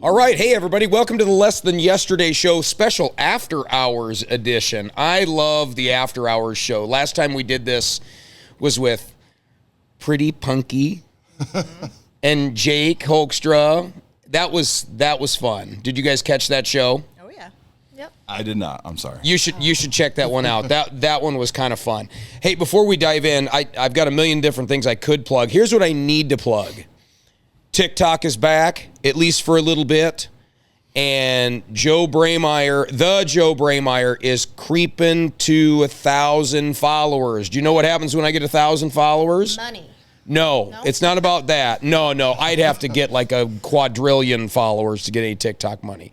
All right, hey everybody, welcome to the Less Than Yesterday Show special After Hours edition. I love the After Hours show. Last time we did this was with Pretty Punky and Jake Hoekstra. That was fun. Did you guys catch that show? Oh yeah. Yep. I did not. I'm sorry. You should check that one out. That one was kind of fun. Hey, before we dive in, I've got a million different things I could plug. Here's what I need to plug. TikTok is back, at least for a little bit. And the Joe Braymeyer is creeping to 1,000 followers. Do you know what happens when I get 1,000 followers? Money. No, it's not about that. No, I'd have to get like a quadrillion followers to get any TikTok money.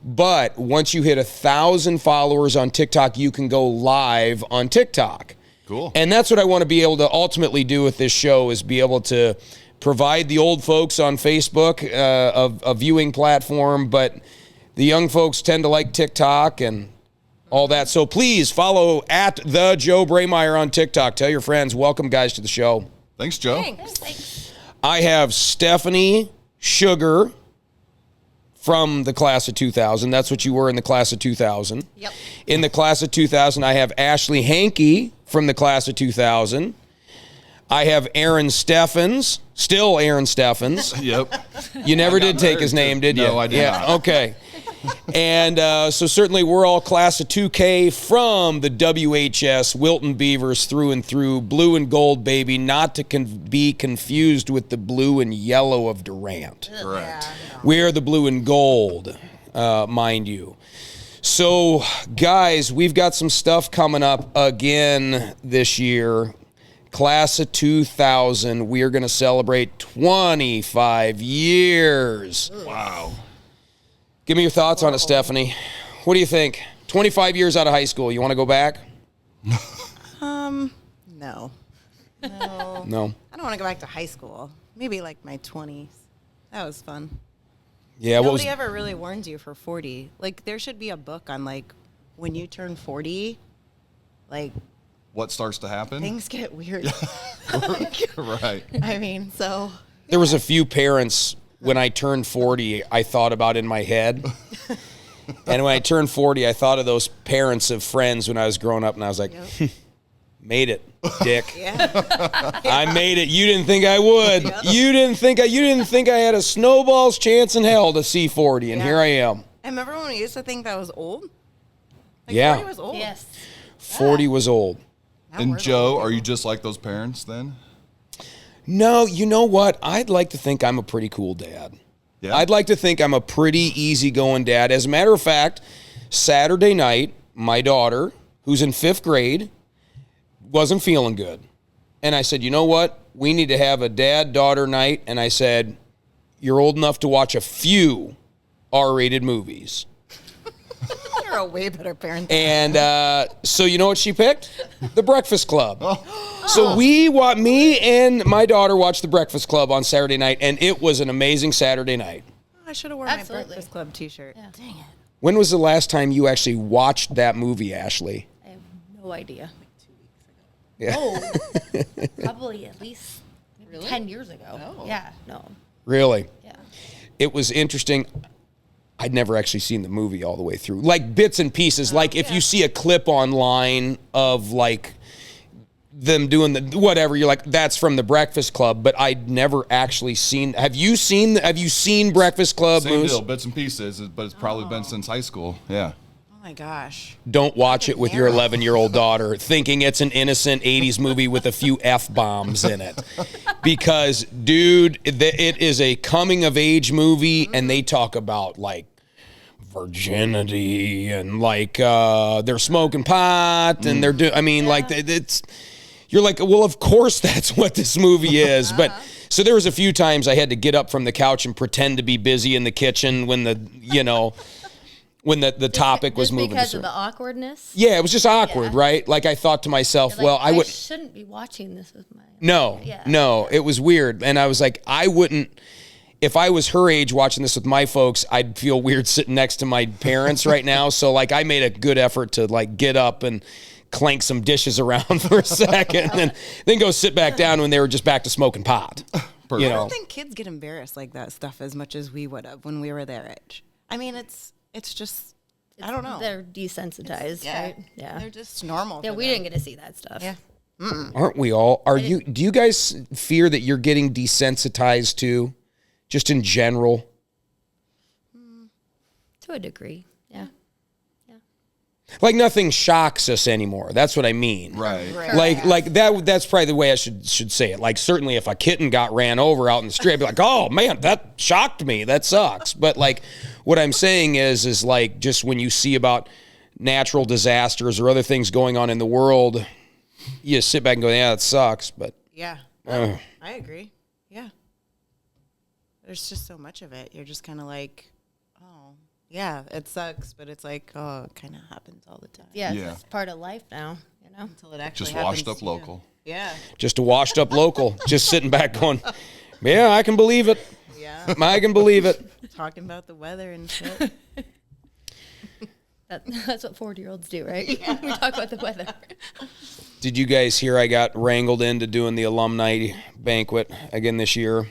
But once you hit 1,000 followers on TikTok, you can go live on TikTok. Cool. And that's what I want to be able to ultimately do with this show, is be able to provide the old folks on Facebook a viewing platform, but the young folks tend to like TikTok and all that. So please follow at the Joe Braymeyer on TikTok. Tell your friends. Welcome, guys, to the show. Thanks, Joe. Thanks. I have Stephanie Sugar from the class of 2000. That's what you were in the class of 2000. Yep. In the class of 2000, I have Ashley Hankey from the class of 2000. I have Aaron Steffens, still Aaron Steffens. Yep. You never did take his name, did you? No, I did not. Okay. And so certainly we're all class of 2K from the WHS Wilton Beavers through and through. Blue and gold, baby, not to be confused with the blue and yellow of Durant. Correct. Yeah, We are the blue and gold, mind you. So, guys, we've got some stuff coming up again this year. Class of 2000, we are going to celebrate 25 years. Wow. Give me your thoughts on it, Stephanie. What do you think? 25 years out of high school. You want to go back? No. No. I don't want to go back to high school. Maybe like my 20s. That was fun. Yeah. Nobody ever really warns you for 40. Like, there should be a book on, like, when you turn 40, like, What starts to happen? things get weird. Right. I mean, so. There was a few parents when I turned 40, I thought about in my head. And when I turned 40, I thought of those parents of friends when I was growing up, and I was like, made it, dick. Yeah. I made it. You didn't think I would. Yep. You didn't think I had a snowball's chance in hell to see 40, and Yeah. here I am. I remember when we used to think that was old. Like, Yeah. 40 was old. Yes. 40 was old. Now And we're the Joe, old are you people. just like those parents then? No, you know what? I'd like to think I'm a pretty cool dad. Yeah. I'd like to think I'm a pretty easygoing dad. As a matter of fact, Saturday night, my daughter, who's in 5th grade, wasn't feeling good. And I said, you know what? We need to have a dad-daughter night. And I said, you're old enough to watch a few R-rated movies. You're a way better parent than And so you know what she picked? The Breakfast Club. So me and my daughter watched The Breakfast Club on Saturday night, and it was an amazing Saturday night. I should have worn Absolutely. my Breakfast Club t-shirt. Yeah. Dang it. When was the last time you actually watched that movie, Ashley? I have no idea. Yeah. Oh, probably at least maybe 10 years ago. Oh. Yeah, no. Really? Yeah. It was interesting. I'd never actually seen the movie all the way through. Like bits and pieces. Like if you see a clip online of like them doing the whatever, you're like, that's from The Breakfast Club, but I'd never actually seen. Have you seen Breakfast Club, Same Moose? deal, bits and pieces, but it's probably been since high school. Yeah. Oh my gosh. Don't watch it with your Narrow. 11-year-old daughter thinking it's an innocent 80s movie with a few F-bombs in it. Because, dude, it is a coming-of-age movie, and they talk about, like, virginity, and, like, they're smoking pot, and they're doing, I mean, like, it's, you're like, well, of course that's what this movie is. But, so there was a few times I had to get up from the couch and pretend to be busy in the kitchen when when the topic was Just moving. because of the awkwardness. Yeah, it was just awkward, Yeah. right? Like I thought to myself, Like, well, I shouldn't be watching this with my. no, Yeah. no, it was weird. And I was like, I wouldn't, if I was her age watching this with my folks, I'd feel weird sitting next to my parents right now. So like I made a good effort to like get up and clank some dishes around for a second and then go sit back down when they were just back to smoking pot. I You don't know, think kids get embarrassed like that stuff as much as we would have when we were their age. I mean, it's just, I don't know. They're desensitized, right? Yeah. They're just normal. Yeah, for we them. didn't get to see that stuff. Yeah. aren't we all? Do you guys fear that you're getting desensitized to, just in general? To a degree. Yeah. Like nothing shocks us anymore. That's what I mean. Right. Like that's probably the way I should say it. Like certainly if a kitten got ran over out in the street, I'd be like, oh man, that shocked me. That sucks. But like what I'm saying is like just when you see about natural disasters or other things going on in the world, you sit back and go, yeah, it sucks. But Yeah. I agree. Yeah. There's just so much of it. You're just kind of like, oh, yeah, it sucks, but it's like, oh, it kind of happens all the time. Yeah, Yeah. it's part of life now, you know? Until it actually Just happens washed up to you. local. Yeah. just a washed up local, just sitting back going, yeah, I can believe it. Yeah. I can believe it. Talking about the weather and shit. That's what 40-year-olds do, right? We talk about the weather. Did you guys hear I got wrangled into doing the alumni banquet again this year?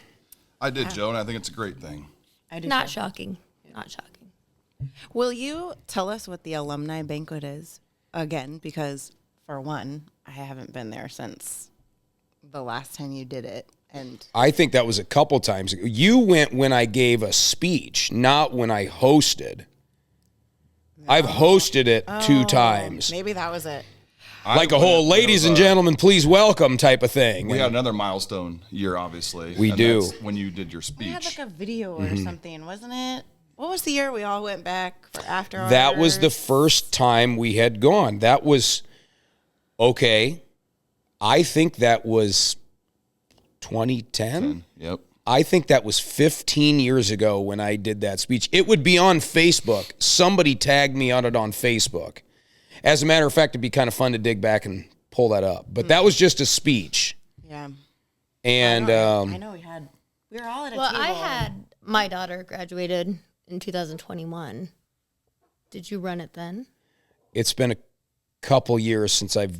I did, Joe, and I think it's a great thing. I do Not too. shocking. Not shocking. Will you tell us what the alumni banquet is again? Because for one, I haven't been there since the last time you did it. And I think that was a couple times ago. You went when I gave a speech, not when I hosted. I've hosted it 2 times. maybe that was it. Like a whole ladies and gentlemen, please welcome type of thing. We had another milestone year, obviously. We and do. that's when you did your We had speech. like a video or something, wasn't it? What was the year we all went back for after That was the hours? first time we had gone. That was, okay, I think that was 2010. Yep. I think that was 15 years ago when I did that speech. It would be on Facebook. Somebody tagged me on it on Facebook. As a matter of fact, it'd be kind of fun to dig back and pull that up. But that was just a speech. Yeah. And I know we were all at a Well, table. I had my daughter graduated in 2021. Did you run it then? it's been a couple years since I've,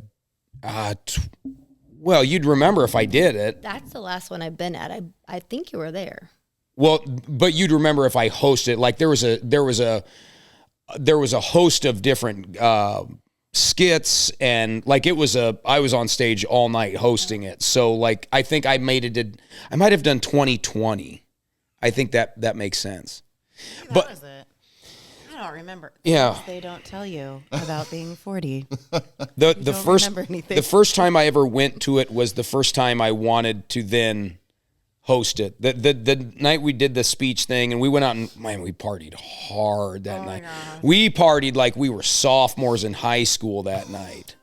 well, you'd remember if I did it. That's the last one I've been at. I think you were there. Well, but you'd remember if I hosted. Like there was a host of different skits, and like I was on stage all night hosting it. So like I think I might have done 2020. I think that makes sense. Maybe but- that was it. I don't remember. Yeah. Things they don't tell you about being 40. The don't first remember anything. the first time I ever went to it was the first time I wanted to then host it. The night we did the speech thing, and we went out and man, we partied hard that night. gosh. We partied like we were sophomores in high school that night.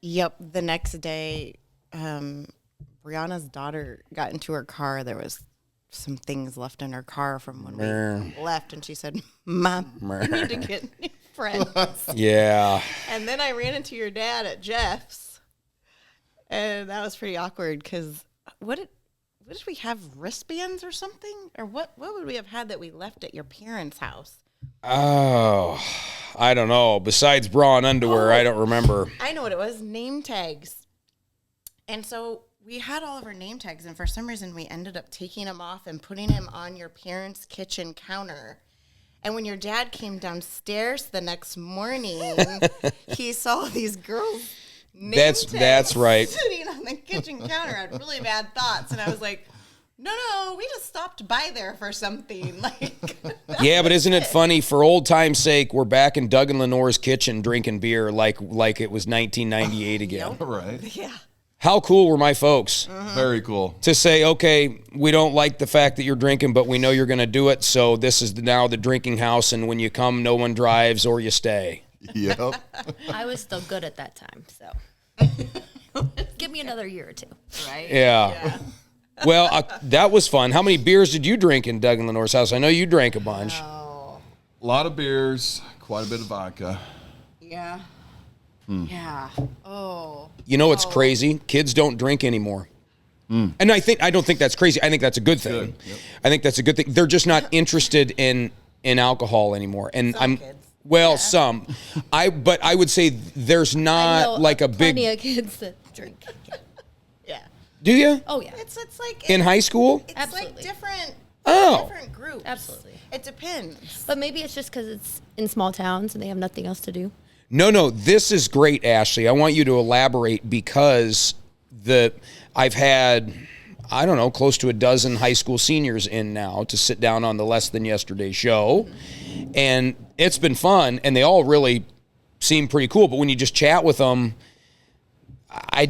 Yep. The next day, Brianna's daughter got into her car. There was some things left in her car from when we left, and she said, "Mom, we need to get new friends." Yeah. And then I ran into your dad at Jeff's, and that was pretty awkward because what did we have, wristbands or something, or what would we have had that we left at your parents' house? Oh, I don't know. Besides bra and underwear, I don't remember. I know what it was, name tags. And so we had all of our name tags, and for some reason we ended up taking them off and putting them on your parents' kitchen counter. And when your dad came downstairs the next morning, he saw these girls' name That's tags right. sitting on the kitchen counter. I had really bad thoughts, and I was like, no, we just stopped by there for something. Like, Yeah, but isn't it funny? For old time's sake, we're back in Doug and Lenore's kitchen drinking beer like it was 1998 again. Right. yeah. How cool were my folks Very cool. to say, okay, we don't like the fact that you're drinking, but we know you're going to do it, so this is now the drinking house, and when you come, no one drives or you stay. Yep. I was still good at that time, so give me another year or two. Right? Yeah. Well, that was fun. How many beers did you drink in Doug and Lenore's house? I know you drank a bunch. Oh, A lot of beers, quite a bit of vodka. yeah. Yeah. Oh. You know what's crazy? Kids don't drink anymore. And I don't think that's crazy. I think that's a good thing. Good, yep. I think that's a good thing. They're just not interested in alcohol anymore. And Some kids. Well, some. But I would say there's I know not like a plenty big of kids that drink. Yeah. Do you? Oh yeah, It's like In high school? It's Absolutely. like different Oh. different groups. Absolutely. It depends. but maybe it's just because it's in small towns and they have nothing else to do. No, this is great, Ashley. I want you to elaborate because I've had, I don't know, close to a dozen high school seniors in now to sit down on the Less Than Yesterday show. And it's been fun, and they all really seem pretty cool. But when you just chat with them, at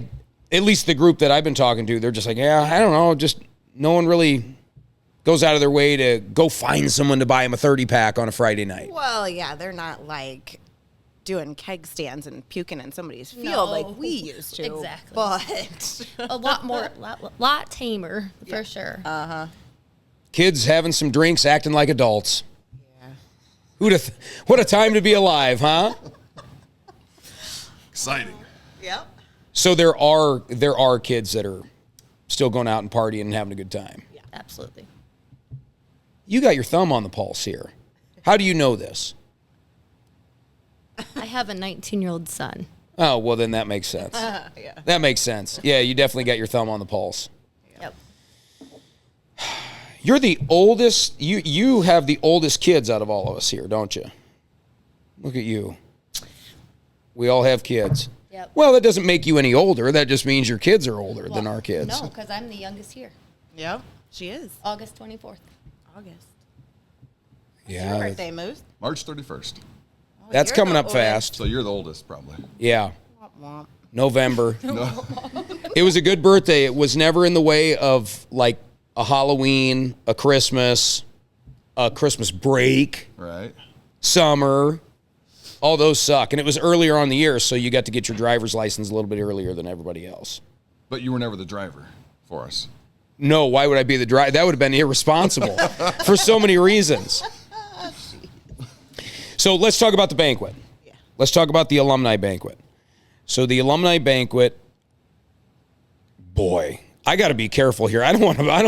least the group that I've been talking to, they're just like, yeah, I don't know, just no one really goes out of their way to go find someone to buy them a 30-pack on a Friday night. Well, yeah, they're not like doing keg stands and puking in somebody's field No. like we used to. Exactly. But A lot more, lot tamer for sure. Kids having some drinks, acting like adults. Yeah. What a time to be alive, huh? Exciting. yep. So there are kids that are still going out and partying and having a good time. Absolutely. You got your thumb on the pulse here. How do you know this? I have a 19-year-old son. Oh, well, then that makes sense. Yeah. That makes sense. Yeah, you definitely got your thumb on the pulse. Yep. You're the oldest. You have the oldest kids out of all of us here, don't you? Look at you. We all have kids. Yep. Well, that doesn't make you any older. That just means your kids are older than Well, our kids. No, because I'm the youngest here. Yep. She is. August 24th. August. Yeah, Your birthday, Moose. March 31st. that's You're coming the up oldest. fast. So you're the oldest, probably. Yeah, Womp womp. November. No. It was a good birthday. It was never in the way of like a Halloween, a Christmas break, Right. summer. All those suck. And it was earlier on the year, so you got to get your driver's license a little bit earlier than everybody else. But you were never the driver for us. No, why would I be the driver? That would have been irresponsible for so many reasons. So let's talk about the banquet. Yeah. Let's talk about the alumni banquet. So the alumni banquet, boy, I got to be careful here. I don't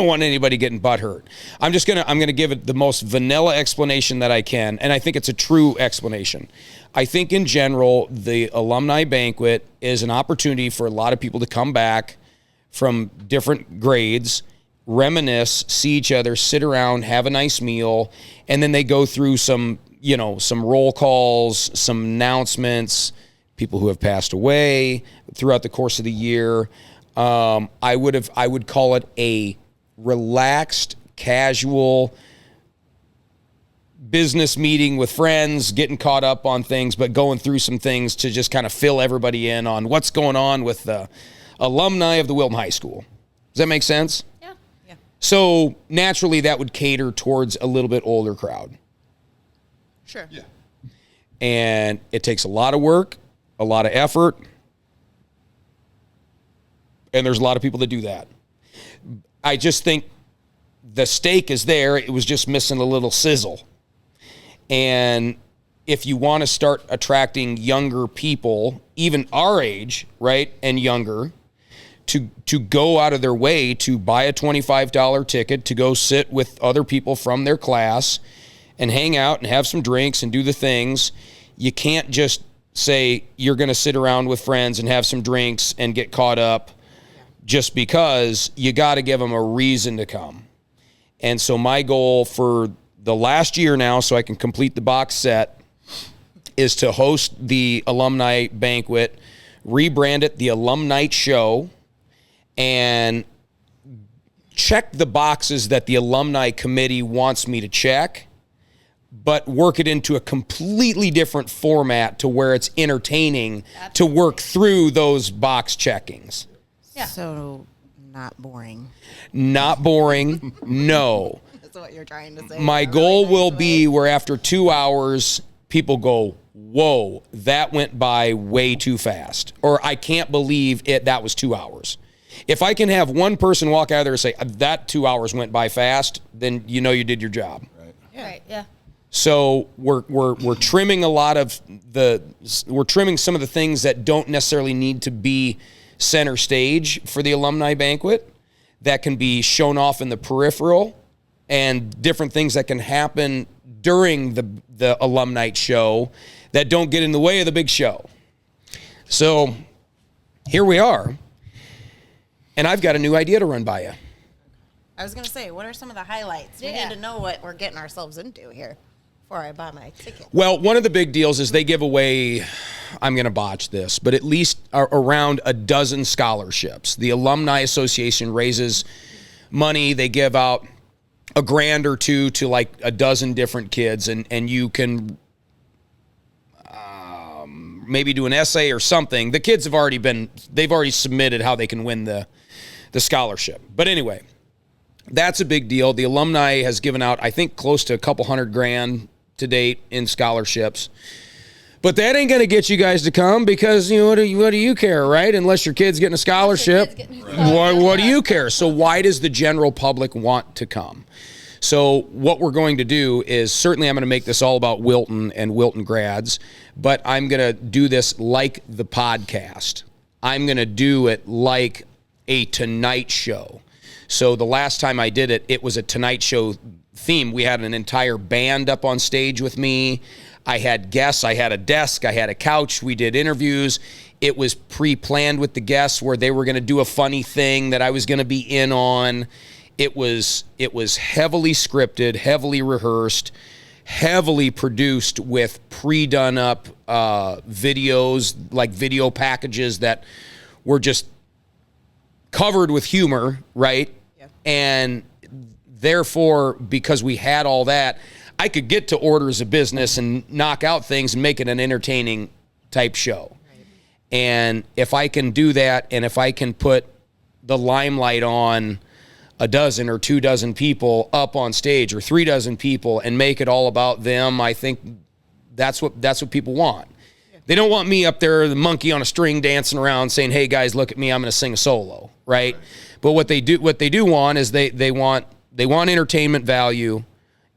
want anybody getting butthurt. I'm gonna give it the most vanilla explanation that I can, and I think it's a true explanation. I think in general, the alumni banquet is an opportunity for a lot of people to come back from different grades, reminisce, see each other, sit around, have a nice meal, and then they go through some roll calls, some announcements, people who have passed away throughout the course of the year. I would call it a relaxed, casual business meeting with friends, getting caught up on things, but going through some things to just kind of fill everybody in on what's going on with the alumni of the Wilton High School. Does that make sense? Yeah. Yeah. So naturally that would cater towards a little bit older crowd. Sure. Yeah. And it takes a lot of work, a lot of effort, and there's a lot of people that do that. I just think the steak is there. It was just missing a little sizzle. And if you want to start attracting younger people, even our age, right, and younger, to go out of their way to buy a $25 ticket to go sit with other people from their class and hang out and have some drinks and do the things, you can't just say you're going to sit around with friends and have some drinks and get caught up just because. You got to give them a reason to come. And so my goal for the last year now, so I can complete the box set, is to host the alumni banquet, rebrand it the Alumni Show, and check the boxes that the alumni committee wants me to check, but work it into a completely different format to where it's entertaining to work through those box checkings. Yeah. So not boring. Not boring, no. That's what you're trying to say. My in a goal really will nice be way. where after 2 hours, people go, whoa, that went by way too fast. Or I can't believe it. That was 2 hours. If I can have one person walk out of there and say, that 2 hours went by fast, then you know you did your job. Right. Right. Yeah. So we're trimming we're trimming some of the things that don't necessarily need to be center stage for the alumni banquet, that can be shown off in the peripheral, and different things that can happen during the alumni show that don't get in the way of the big show. So here we are. And I've got a new idea to run by you. I was going to say, what are some of the highlights? We need to know what we're getting ourselves into here before I buy my ticket. Well, one of the big deals is they give away, I'm going to botch this, but at least around a dozen scholarships. The Alumni Association raises money. They give out $1,000 or $2,000 to like a dozen different kids, and you can maybe do an essay or something. The kids they've already submitted how they can win the scholarship. But anyway, that's a big deal. The alumni has given out, I think, close to a couple $100,000 to date in scholarships. But that ain't going to get you guys to come because, what do you care, right? Unless your kid's getting a scholarship, what do you care? So why does the general public want to come? So what we're going to do is, certainly I'm going to make this all about Wilton and Wilton grads, but I'm going to do this like the podcast. I'm going to do it like a Tonight Show. So the last time I did it, it was a Tonight Show theme. We had an entire band up on stage with me. I had guests. I had a desk. I had a couch. We did interviews. It was pre-planned with the guests where they were going to do a funny thing that I was going to be in on. It was heavily scripted, heavily rehearsed, heavily produced with pre-done up videos, like video packages that were just covered with humor, right? Yeah. And therefore, because we had all that, I could get to orders of business and knock out things and make it an entertaining type show. Right. And if I can do that, and if I can put the limelight on a dozen or 2 dozen people up on stage, or 3 dozen people, and make it all about them, I think that's what people want. Yeah. They don't want me up there, the monkey on a string, dancing around saying, "Hey guys, look at me, I'm going to sing a solo," right? But what they do want is they want entertainment value,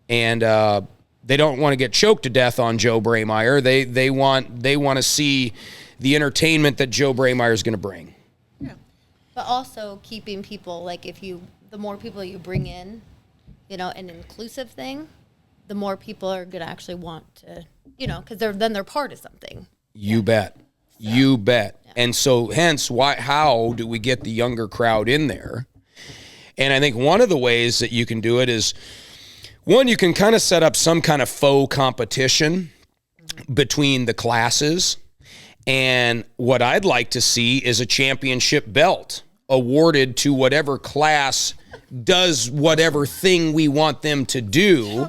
and they don't want to get choked to death on Joe Braymeyer. They want to see the entertainment that Joe Braymeyer is going to bring. Yeah. But also keeping people, like, the more people you bring in, an inclusive thing, the more people are going to actually want to, because they're part of something. You bet. So, you bet. Yeah. And so hence how do we get the younger crowd in there? And I think one of the ways that you can do it is, one, you can kind of set up some kind of faux competition between the classes. And what I'd like to see is a championship belt awarded to whatever class does whatever thing we want them to do,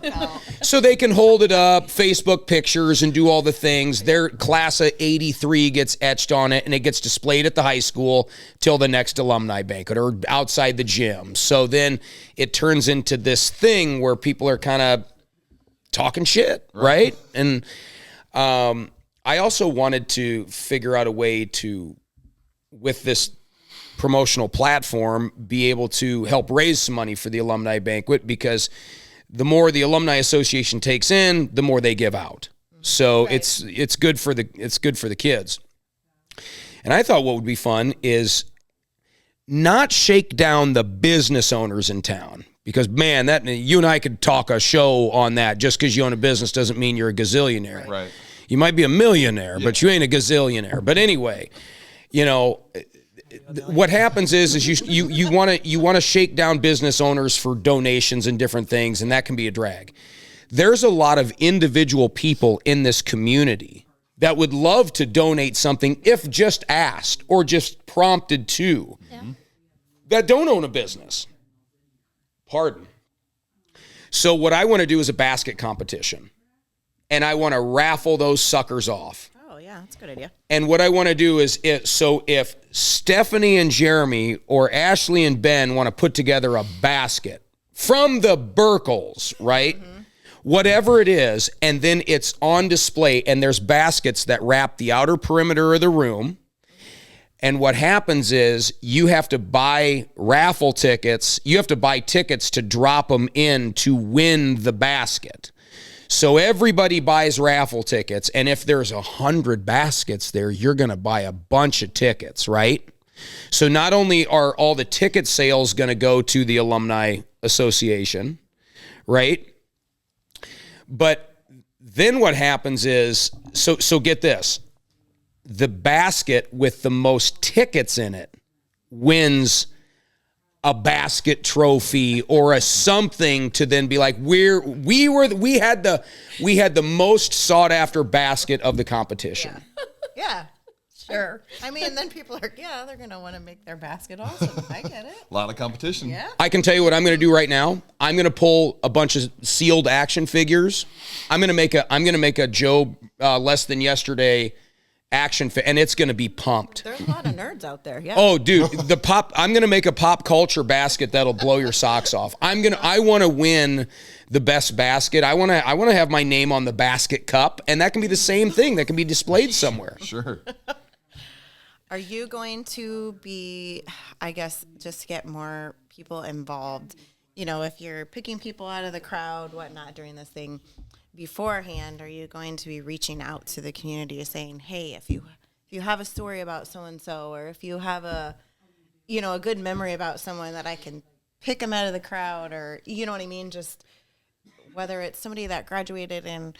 so they can hold it up, Facebook pictures, and do all the things. Their class of 83 gets etched on it, and it gets displayed at the high school till the next alumni banquet or outside the gym. So then it turns into this thing where people are kind of talking shit, right? And I also wanted to figure out a way to, with this promotional platform, be able to help raise some money for the alumni banquet, because the more the alumni association takes in, the more they give out. So right. it's good for the kids. And I thought what would be fun is not shake down the business owners in town, because man, that you and I could talk a show on that. Just because you own a business doesn't mean you're a gazillionaire. Right. You might be a millionaire, but you ain't a gazillionaire. But anyway, what happens is you want to shake down business owners for donations and different things, and that can be a drag. There's a lot of individual people in this community that would love to donate something if just asked or just prompted to, that don't own a business. Pardon. So what I want to do is a basket competition, and I want to raffle those suckers off. Yeah, that's a good idea. And what I want to do is, if Stephanie and Jeremy or Ashley and Ben want to put together a basket from the Burkles, right? Mm-hmm. Whatever it is, and then it's on display, and there's baskets that wrap the outer perimeter of the room. And what happens is you have to buy raffle tickets. You have to buy tickets to drop them in to win the basket. So everybody buys raffle tickets, and if there's 100 baskets there, you're going to buy a bunch of tickets, right? So not only are all the ticket sales going to go to the Alumni Association, right? But then what happens is, so get this, the basket with the most tickets in it wins a basket trophy or a something to then be like, we had the most sought after basket of the competition. Yeah. Sure. I mean, then people are, they're going to want to make their basket also. I get it. A lot of competition. Yeah. I can tell you what I'm going to do right now. I'm going to pull a bunch of sealed action figures. I'm going to make a Joe less than yesterday action and it's going to be pumped. There's a lot of nerds out there. Yeah. Oh, dude, I'm going to make a pop culture basket that'll blow your socks off. I want to win the best basket. I want to have my name on the basket cup, and that can be the same thing that can be displayed somewhere. Sure. Are you going to be, I guess, just to get more people involved, if you're picking people out of the crowd, whatnot, during this thing beforehand, are you going to be reaching out to the community saying, hey, if you have a story about so-and-so, or if you have a good memory about someone that I can pick them out of the crowd, or, you know what I mean? Just whether it's somebody that graduated in,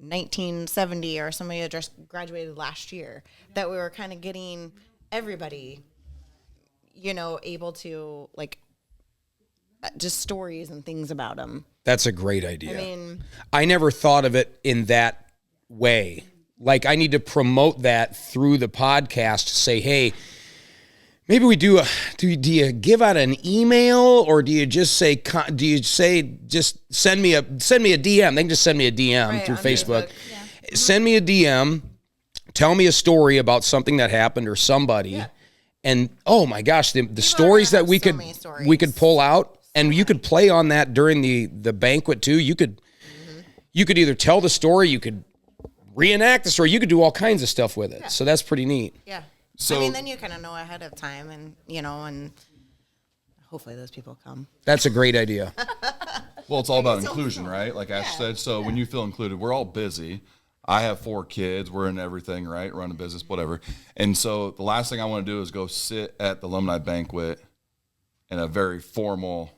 1970 or somebody that just graduated last year, that we were kind of getting everybody, able to, like, just stories and things about them. That's a great idea. I mean, I never thought of it in that way. Like, I need to promote that through the podcast to say, hey, maybe we do you give out an email, or do you just say just send me a DM? They can just send me a DM through Facebook. Yeah. Send me a DM, tell me a story about something that happened or somebody. Yeah. And oh my gosh, the stories that we could pull out, and you could play on that during the banquet too. You could either tell the story, you could reenact the story, you could do all kinds of stuff with it. Yeah. So that's pretty neat. Yeah. So, I mean, then you kind of know ahead of time, and and hopefully those people come. That's a great idea. Well, it's all about inclusion, right? Like Ash said. So when you feel included, we're all busy. I have 4 kids. We're in everything, right? Run a business, whatever. And so the last thing I want to do is go sit at the alumni banquet in a very formal,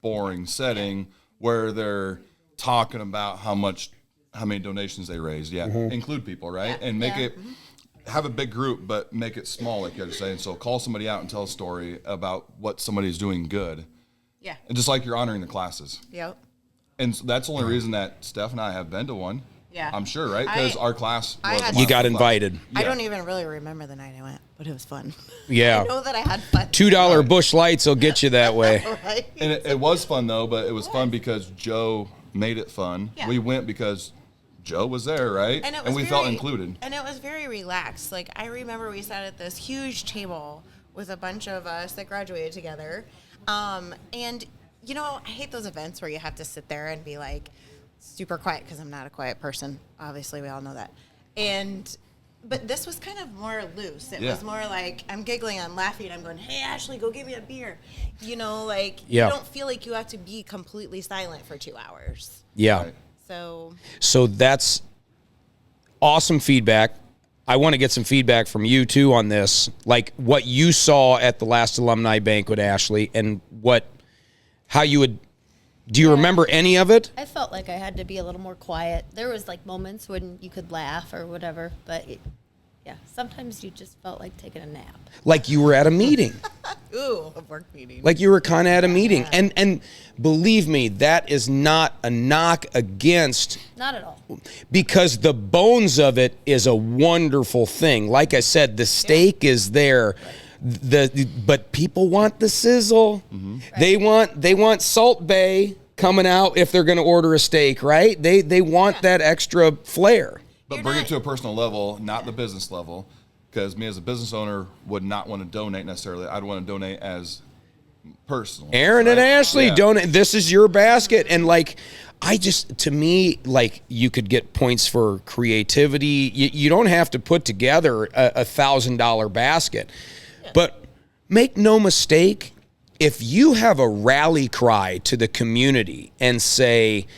boring setting where they're talking about how many donations they raised. Yeah, include people, right? And make it. Have a big group, but make it small, like you're saying. So call somebody out and tell a story about what somebody's doing good. Yeah. And just like you're honoring the classes. Yep. And so that's the only reason that Steph and I have been to one. Yeah. I'm sure, right? Because our class you got invited. I don't even really remember the night I went, but it was fun. Yeah. I know that I had fun. $2 Busch Lights will get you that way. Right. And it was fun, though, but it was fun because Joe made it fun. Yeah. We went because Joe was there, right? And we felt included. And it was very relaxed. Like, I remember we sat at this huge table with a bunch of us that graduated together. And, I hate those events where you have to sit there and be, like, super quiet, because I'm not a quiet person. Obviously, we all know that. But this was kind of more loose. It was more like, I'm giggling, I'm laughing, I'm going, hey, Ashley, go get me a beer. You don't feel like you have to be completely silent for 2 hours. Yeah. Right. So that's awesome feedback. I want to get some feedback from you too on this, like what you saw at the last alumni banquet, Ashley, and how you would. Do you remember any of it? I felt like I had to be a little more quiet. There was like moments when you could laugh or whatever, but sometimes you just felt like taking a nap. Like you were at a meeting. Ooh, a work meeting. Like you were kind of at a meeting. And believe me, that is not a knock against. Not at all. Because the bones of it is a wonderful thing. Like I said, the steak is there. But people want the sizzle. Mm-hmm. Right. They want Salt Bae coming out if they're going to order a steak, right? They want that extra flair. But bring it to a personal level, not the business level, because me as a business owner would not want to donate necessarily. I'd want to donate as personal. Aaron and Ashley, donate. This is your basket. And to me, you could get points for creativity. You don't have to put together a $1,000 basket. Yeah. But make no mistake, if you have a rally cry to the community and say,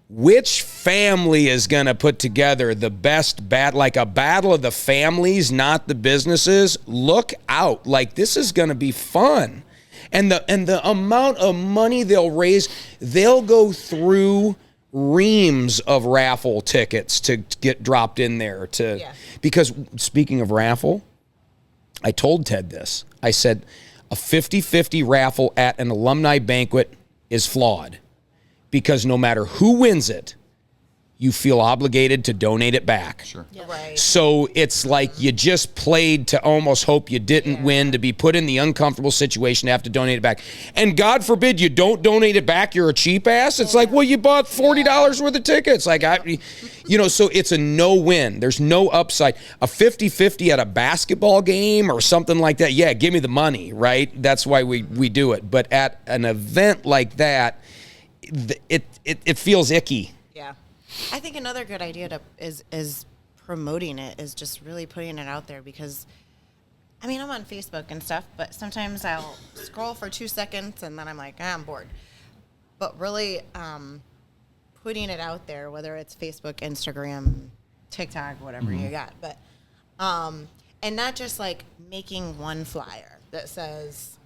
which family is going to put together the best like a battle of the families, not the businesses? Look out. Like, this is going to be fun. And the amount of money they'll raise, they'll go through reams of raffle tickets to get dropped in there because speaking of raffle, I told Ted this. I said, a 50-50 raffle at an alumni banquet is flawed because no matter who wins it, you feel obligated to donate it back. Sure. Yeah. Right. So it's like you just played to almost hope you didn't win, to be put in the uncomfortable situation to have to donate it back. And God forbid you don't donate it back, you're a cheap ass. It's like, well, you bought $40 worth of tickets. Like, so it's a no-win. There's no upside. A 50-50 at a basketball game or something like that, yeah, give me the money, right? That's why we do it. But at an event like that, it feels icky. Yeah. I think another good idea is promoting it, is just really putting it out there, because I mean, I'm on Facebook and stuff, but sometimes I'll scroll for 2 seconds and then I'm like, I'm bored. But really putting it out there, whether it's Facebook, Instagram, TikTok, whatever you got, but and not just like making one flyer that says,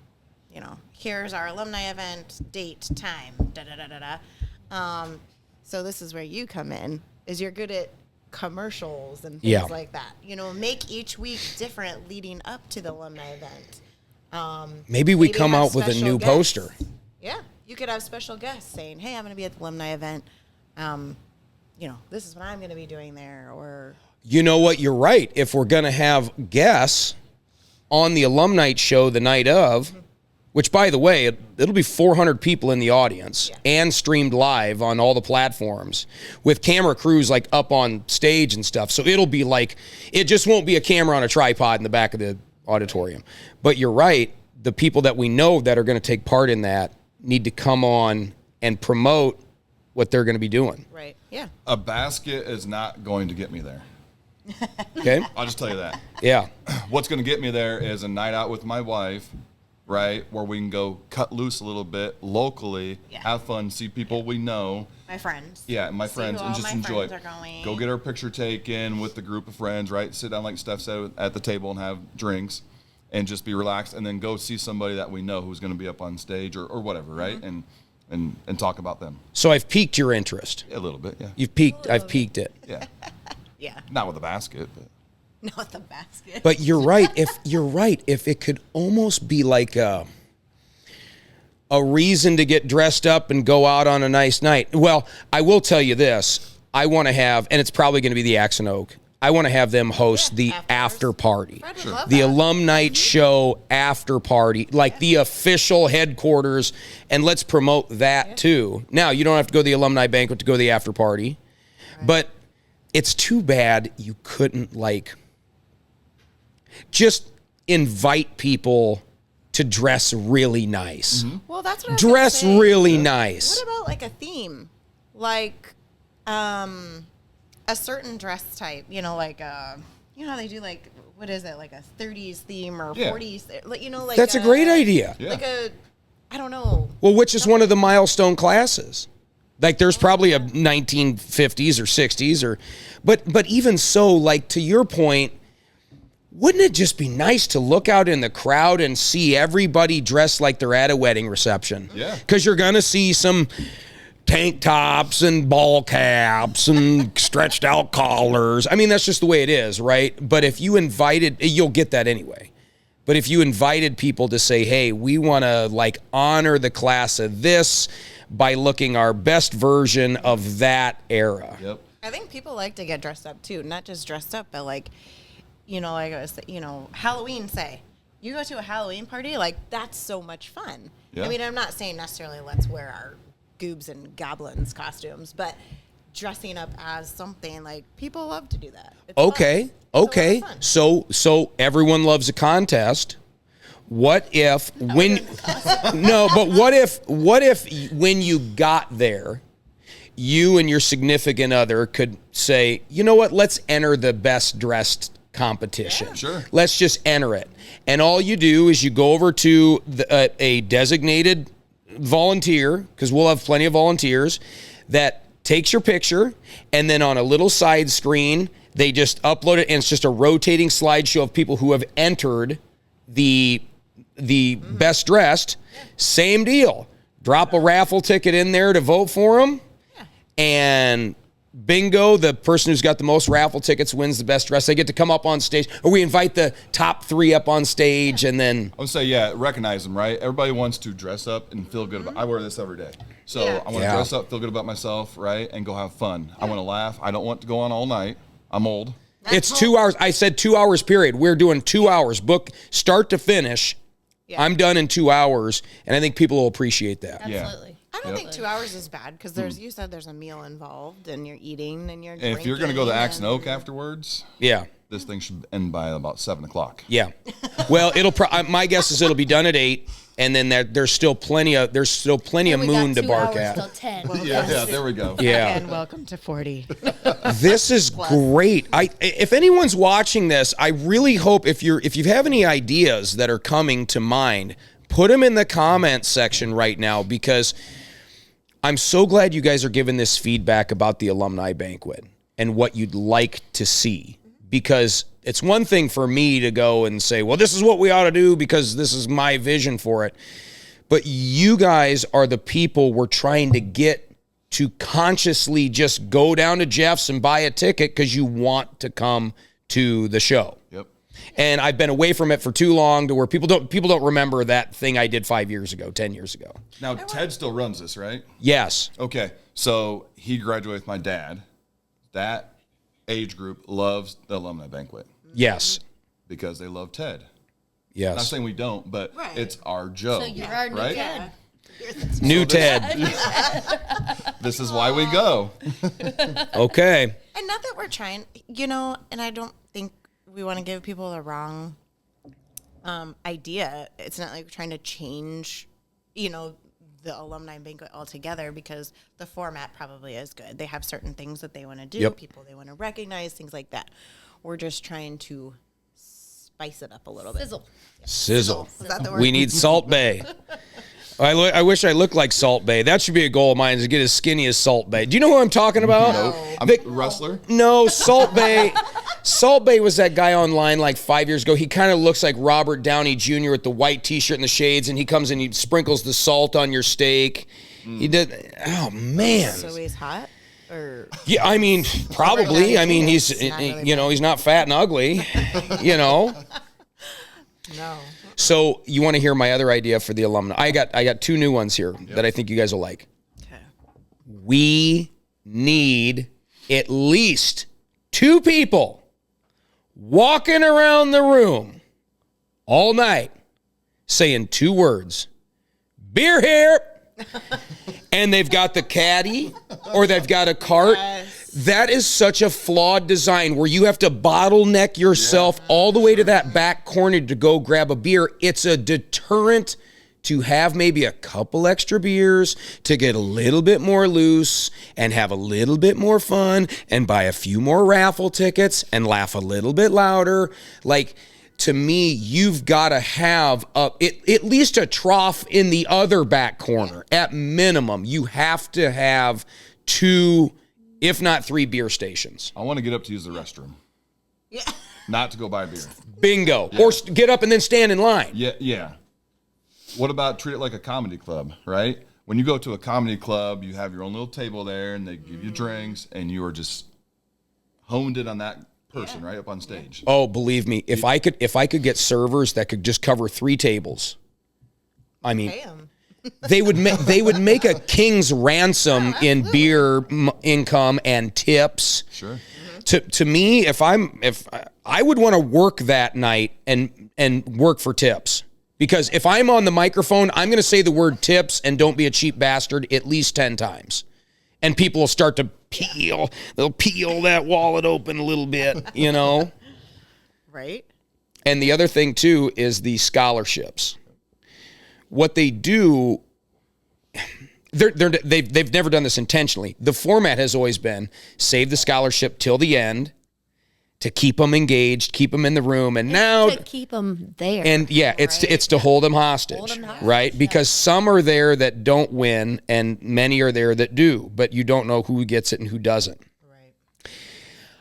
here's our alumni event, date, time, da-da-da-da-da. So this is where you come in, is you're good at commercials and things like that. Make each week different leading up to the alumni event. Maybe we come out with a new poster. Yeah. You could have special guests saying, hey, I'm going to be at the alumni event. This is what I'm going to be doing there. Or, you know what? You're right. If we're going to have guests on the alumni show the night of, which, by the way, it'll be 400 people in the audience and streamed live on all the platforms with camera crews like up on stage and stuff. So it'll be like, it just won't be a camera on a tripod in the back of the auditorium. But you're right. The people that we know that are going to take part in that need to come on and promote what they're going to be doing. Right. Yeah. A basket is not going to get me there. Okay. I'll just tell you that. Yeah. What's going to get me there is a night out with my wife, right, where we can go cut loose a little bit locally, have fun, see people we know. My friends. Yeah, my friends, and just enjoy. Go get our picture taken with the group of friends, right? Sit down, like Steph said, at the table and have drinks and just be relaxed, and then go see somebody that we know who's going to be up on stage or whatever, right? And talk about them. So I've piqued your interest. A little bit, yeah. I've piqued it. Yeah. Yeah. Not with a basket, but. Not the basket. But you're right. If it could almost be like a reason to get dressed up and go out on a nice night. Well, I will tell you this. I want to have, and it's probably going to be the Axe and Oak, I want to have them host the after party. The alumni show after party, like the official headquarters, and let's promote that too. Now, you don't have to go to the alumni banquet to go to the after party, but it's too bad you couldn't just invite people to dress really nice. Well, that's what I was dress gonna say. really nice. What about like a theme? Like a certain dress type, like how they do like, what is it, like a 30s theme or 40s, like That's a great idea. Yeah. Like I don't know. Well, which is one of the milestone classes. Like there's probably a 1950s or 60s but even so, like to your point, wouldn't it just be nice to look out in the crowd and see everybody dressed like they're at a wedding reception? Yeah. Because you're going to see some tank tops and ball caps and stretched out collars. I mean, that's just the way it is, right? But if you invited, you'll get that anyway. But if you invited people to say, hey, we want to honor the class of this by looking our best version of that era. Yep. I think people like to get dressed up too, not just dressed up, but like I was, Halloween, say. You go to a Halloween party, that's so much fun. Yeah. I mean, I'm not saying necessarily let's wear our goobs and goblins costumes, but dressing up as something, people love to do that. It's Okay. fun. Okay. It's a lot of fun. So everyone loves a contest. What if when what if when you got there, you and your significant other could say, you know what, let's enter the best dressed competition. Yeah. Sure. Let's just enter it. And all you do is you go over to a designated volunteer, because we'll have plenty of volunteers, that takes your picture, and then on a little side screen, they just upload it, and it's just a rotating slideshow of people who have entered the best dressed. Same deal. Drop a raffle ticket in there to vote for them, and bingo, the person who's got the most raffle tickets wins the best dress. They get to come up on stage, or we invite the top 3 up on stage, and then I would say, recognize them, right? Everybody wants to dress up and feel good about. I wear this every day, so I want to dress up, feel good about myself, right, and go have fun. I want to laugh. I don't want to go on all night. I'm old. It's 2 hours. I said 2 hours period. We're doing 2 hours, book start to finish. Yeah. I'm done in 2 hours, and I think people will appreciate that. Absolutely. I don't think 2 hours is bad because you said there's a meal involved and you're eating and you're drinking. And if you're going to go to Axe and Oak afterwards, this thing should end by about 7:00. Yeah. Well, my guess is it'll be done at 8, and then there's still plenty of moon to bark at. Till 10. Yeah, there we go. Yeah. And welcome to 40. This is great. If anyone's watching this, I really hope if you have any ideas that are coming to mind, put them in the comments section right now, because I'm so glad you guys are giving this feedback about the alumni banquet and what you'd like to see. Because it's one thing for me to go and say, well, this is what we ought to do because this is my vision for it. But you guys are the people we're trying to get to consciously just go down to Jeff's and buy a ticket because you want to come to the show. Yep. And I've been away from it for too long to where people don't remember that thing I did 5 years ago, 10 years ago. Now, Ted still runs this, right? Yes. Okay, so he graduated with my dad. That age group loves the alumni banquet. Yes. Because they love Ted. Yes. Not saying we don't, but it's our Joe. So you're our new Ted. New Ted. This is why we go. Okay. And not that we're trying, and I don't think we want to give people the wrong idea. It's not like we're trying to change, the alumni banquet altogether, because the format probably is good. They have certain things that they want to do, people they want to recognize, things like that. We're just trying to spice it up a little bit. Sizzle. Is that the word? We need Salt Bay. I wish I looked like Salt Bay. That should be a goal of mine, is to get as skinny as Salt Bay. Do you know who I'm talking about? No. I'm a wrestler? No, Salt Bay. Salt Bay was that guy online like 5 years ago. He kind of looks like Robert Downey Jr. with the white T-shirt and the shades, and he comes and he sprinkles the salt on your steak. He did. Oh man. So he's hot, or yeah, I mean, probably. I mean, he's he's not fat and ugly. No. So you want to hear my other idea for the alumni? I got 2 new ones here that I think you guys will like. Okay. We need at least 2 people walking around the room all night saying 2 words: beer here. And they've got the caddy or they've got a cart. Yes. That is such a flawed design where you have to bottleneck yourself all the way to that back corner to go grab a beer. It's a deterrent to have maybe a couple extra beers, to get a little bit more loose and have a little bit more fun and buy a few more raffle tickets and laugh a little bit louder. Like, to me, you've got to have at least a trough in the other back corner. At minimum, you have to have 2, if not 3 beer stations. I want to get up to use the restroom. Yeah. Not to go buy beer. Bingo. Yeah. Or get up and then stand in line. Yeah. What about treat it like a comedy club, right? When you go to a comedy club, you have your own little table there, and they give you drinks, and you are just honed in on that person right up on stage. Oh, believe me, if I could get servers that could just cover 3 tables, I mean, they would make a king's ransom in beer income and tips. Sure. To me, if I would want to work that night and work for tips. Because if I'm on the microphone, I'm going to say the word tips and don't be a cheap bastard at least 10 times. And people will start to peel. They'll peel that wallet open a little bit, Right. And the other thing, too, is the scholarships. What they do, they've never done this intentionally. The format has always been save the scholarship till the end to keep them engaged, keep them in the room, and now to keep them there. And it's to hold them hostage, right? Because some are there that don't win, and many are there that do, but you don't know who gets it and who doesn't. Right.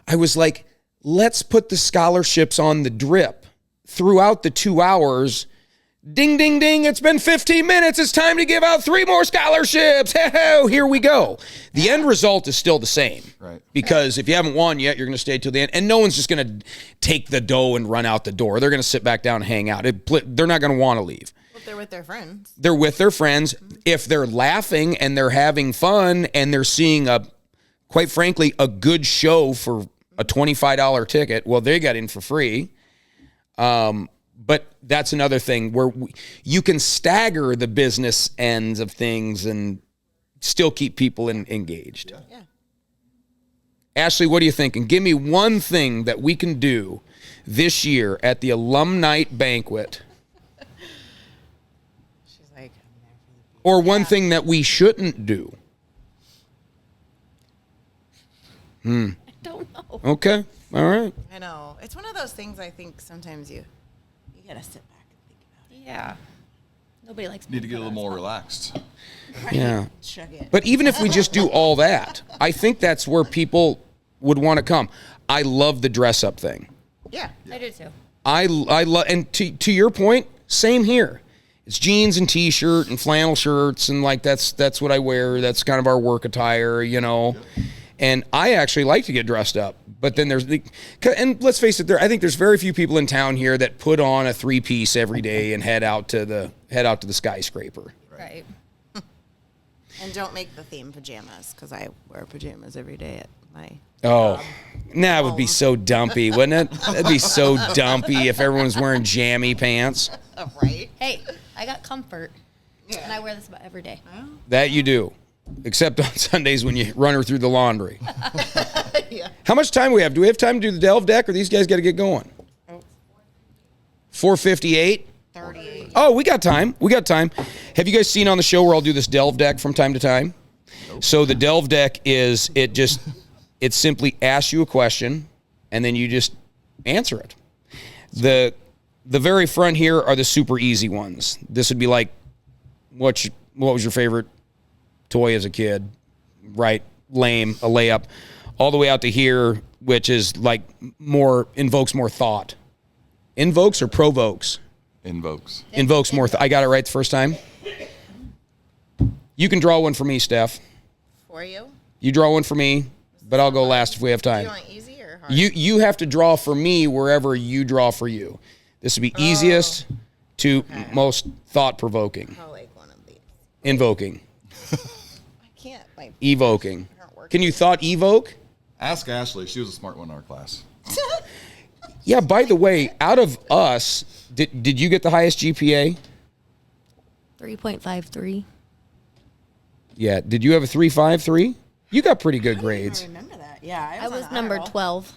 I was like, let's put the scholarships on the drip throughout the 2 hours. Ding, ding, ding. It's been 15 minutes. It's time to give out 3 more scholarships. Here we go. The end result is still the same. Right. Because if you haven't won yet, you're going to stay till the end. And no one's just going to take the dough and run out the door. They're going to sit back down and hang out. They're not going to want to leave. Well, they're with their friends. They're with their friends. If they're laughing and they're having fun and they're seeing, quite frankly, a good show for a $25 ticket, well, they got in for free. But that's another thing where you can stagger the business ends of things and still keep people engaged. Yeah. Ashley, what are you thinking? Give me one thing that we can do this year at the alumni banquet. She's like, Or one thing that we shouldn't do. I don't know. Okay. All right. I know. It's one of those things I think sometimes you got to sit back and think about it. Yeah. Nobody likes Need to get a little more relaxed. Yeah. Chug it. But even if we just do all that, I think that's where people would want to come. I love the dress up thing. Yeah. I do too. I love, and to your point, same here. It's jeans and t-shirt and flannel shirts, and like that's what I wear. That's kind of our work attire, you know. And I actually like to get dressed up. But then and let's face it, I think there's very few people in town here that put on a 3-piece every day and head out to the skyscraper. Right. And don't make the theme pajamas, because I wear pajamas every day at my Oh, that would be so dumpy, wouldn't it? That'd be so dumpy if everyone's wearing jammy pants. right. Hey, I got comfort. And I wear this about every day. That you do. Except on Sundays when you run her through the laundry. Yeah. How much time do we have? Do we have time to do the delve deck, or these guys got to get going? 4:58. 38. Oh, we got time. We got time. Have you guys seen on the show where I'll do this delve deck from time to time? Nope. So the delve deck is it simply asks you a question and then you just answer it. The very front here are the super easy ones. This would be like, what was your favorite toy as a kid? Right, lame, a layup. All the way out to here, which is like invokes more thought. Invokes or provokes? Invokes. Invokes more. I got it right the first time. You can draw one for me, Steph. For you? You draw one for me, but I'll go last if we have Do time. you want easy or hard? You have to draw for me wherever you draw for you. This would be easiest to most thought-provoking. I'll like one of these. Invoking. I can't. My Evoking. aren't working. Can you thought evoke? Ask Ashley. She was a smart one in our class. Yeah, by the way, out of us, did you get the highest GPA? 3.53. Yeah. Did you have a 3.53? You got pretty good grades. I remember that. Yeah. I was on the number honor roll. 12.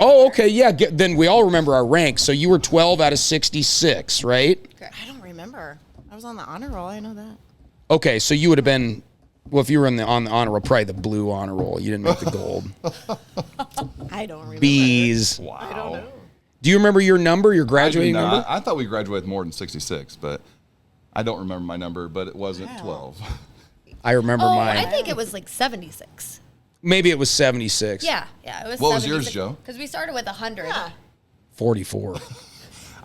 Okay, yeah. Then we all remember our ranks. So you were 12 out of 66, right? I don't remember. I was on the honor roll. I know that. Okay, so you would have been, well, if you were on the honor roll, probably the blue honor roll. You didn't make the gold. I don't remember. B's. Wow. I don't know. Do you remember your number, your I do graduating not. number? I thought we graduated more than 66, but I don't remember my number, but it wasn't Wow. 12. I remember Oh, mine. I think it was like 76. Maybe it was 76. Yeah, it was. What was yours, Joe? Because we started with 100. Yeah. 44.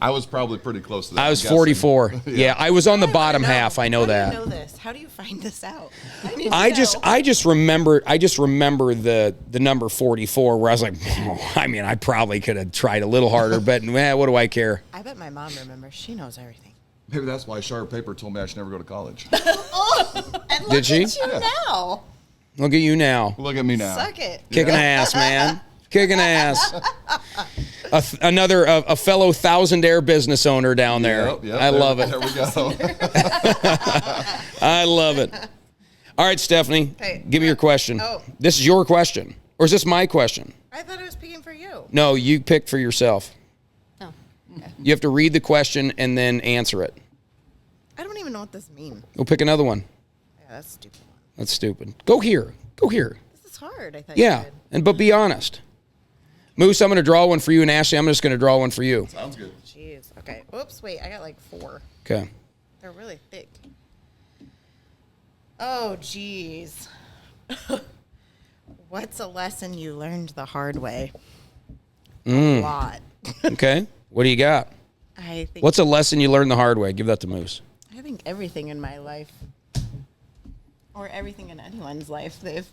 I was probably pretty close to that. I was I'm guessing. 44. Yeah, I was on the How do I bottom half. I know How that. do you know this? How do you find this out? Need to I know. just remember the number 44 where I was like, I mean, I probably could have tried a little harder, but what do I care? I bet my mom remembers. She knows everything. Maybe that's why Sharp Paper told me I should never go to college. And Did she? At you now. Look at you now. Look at me now. Suck it. Kicking ass, man. Kicking ass. A fellow thousandaire business owner down there. Yep, I love it. There we go. I love it. All right, Stephanie, Hey. give me your question. Oh. This is your question. Or is this my question? I thought I was picking for you. No, you pick for yourself. Oh, okay. You have to read the question and then answer it. I don't even know what this means. Go pick another one. Yeah, that's a stupid one. That's stupid. Go here. Go here. This is hard. I thought you Yeah, said. but be honest. Moose, I'm going to draw one for you, and Ashley, I'm just going to draw one for you. Sounds good. Jeez. Okay. Oops. Wait. I got like 4. Okay. They're really thick. Oh, jeez. What's a lesson you learned the hard way? A lot. Okay. What do you got? I think What's a lesson you learned the hard way? Give that to Moose. I think everything in my life, or everything in anyone's life, they've